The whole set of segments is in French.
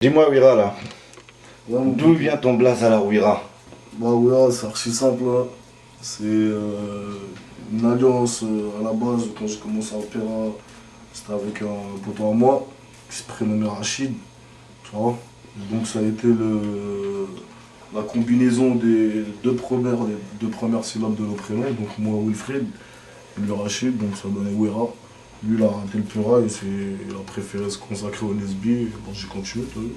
Dis-moi, Wira, là, Ouais, d'où vient ton blaze à la Wira? Bah ouais, c'est archi simple, hein. C'est une alliance à la base, quand j'ai commencé à Opéra, c'était avec un poteau à moi, qui se prénommait Rachid, tu vois. Et donc ça a été la combinaison des deux premières syllabes de nos prénoms, donc moi Wilfried, et lui Rachid, donc ça donnait Wira. Lui il a raté le Pura, il a préféré se consacrer au lesbi, et bon j'ai continué, t'as vu.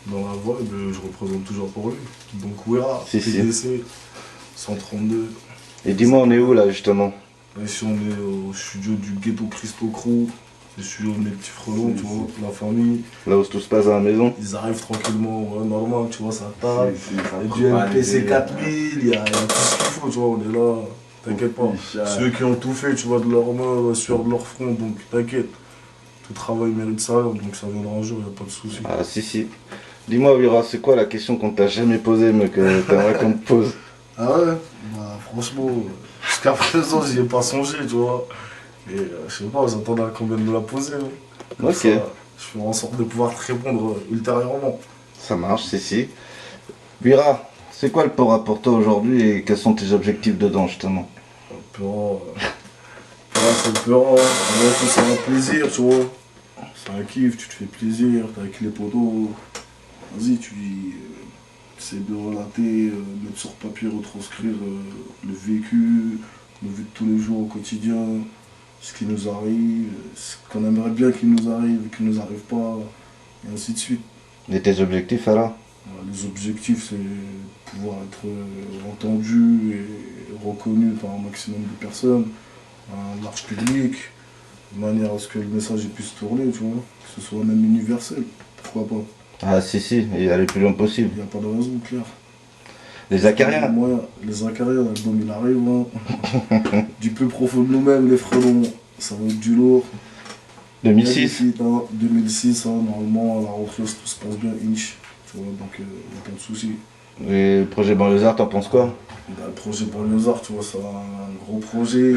Dans la voie, je représente toujours pour lui. Donc Wira, Si, si. PDC, 132. Et dis-moi, on est où, là, justement? Là, ici, on est au studio du Ghetto Christo Crew. C'est le studio de mes petits frelons, tu vois, la famille. Là où tout se passe à la maison? Ils arrivent tranquillement, ouais, normal, tu vois, ça tape. Si, ça Il y a prend du pas MPC l'idée. 4000, il y a tout ce qu'il faut, tu vois, on est là. T'inquiète pas. Ceux qui ont tout fait, tu vois, de leurs mains, sur leur front, donc t'inquiète. Tout travail mérite ça, donc ça viendra un jour, il n'y a pas de souci. Ah, si, si. Dis-moi, Wira, c'est quoi la question qu'on t'a jamais posée, mais que t'aimerais qu'on te pose? Ah ouais? Bah franchement, jusqu'à présent j'y ai pas songé, tu vois. Et je sais pas, j'attendais qu'on vienne me la poser, hein. Comme Ok. ça, je ferai en sorte de pouvoir te répondre ultérieurement. Ça marche, si, si. Wira, c'est quoi le Pora pour toi aujourd'hui et quels sont tes objectifs dedans, justement? Peur, c'est le peur, hein. Avant tout, c'est un plaisir, tu vois. C'est un kiff, tu te fais plaisir, t'es avec les potos. Vas-y, tu essaies de relater, mettre sur papier, retranscrire le vécu, le vu de tous les jours au quotidien, ce qui nous arrive, ce qu'on aimerait bien qu'il nous arrive, qu'il nous arrive pas, et ainsi de suite. Et tes objectifs, alors? Voilà, les objectifs, c'est pouvoir être entendu et reconnu par un maximum de personnes, un large public, de manière à ce que le message puisse tourner, tu vois, que ce soit même universel. Pourquoi pas? Ah, si, si, et aller le plus loin possible. Il n'y a pas de raison, clair. Les acariens? Moi, les acariens, l'album il arrive, hein. Du plus profond de nous-mêmes, les frelons, ça va être du lourd. 2006? 2006, hein, normalement, à la rentrée, si tout se passe bien, inch. Tu vois, donc il n'y a pas de souci. Et le projet Banlieusard, t'en penses quoi? Bah, le projet Banlieusard, tu vois, c'est un gros projet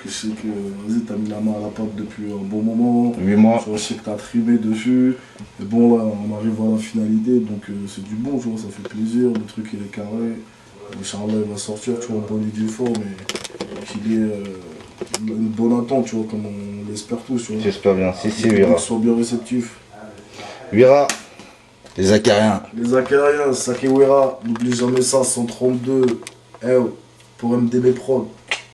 que je sais que, vas-y, t'as mis la main à la pâte depuis un bon moment. 8 mois. Tu vois, je sais que t'as trimé dessus. Mais bon, là, on arrive à la finalité, donc c'est du bon, tu vois, ça fait plaisir. Le truc, il est carré. Inch'Allah, il va sortir, tu vois, bon, il est fort, mais qu'il ait une bonne attente, tu vois, comme on l'espère tous, tu vois. J'espère bien. Si, si, Que Wira. soit bien réceptif. Wira, les acariens. Les acariens, Sakewera, n'oublie jamais ça, 132, pour MDB Prod.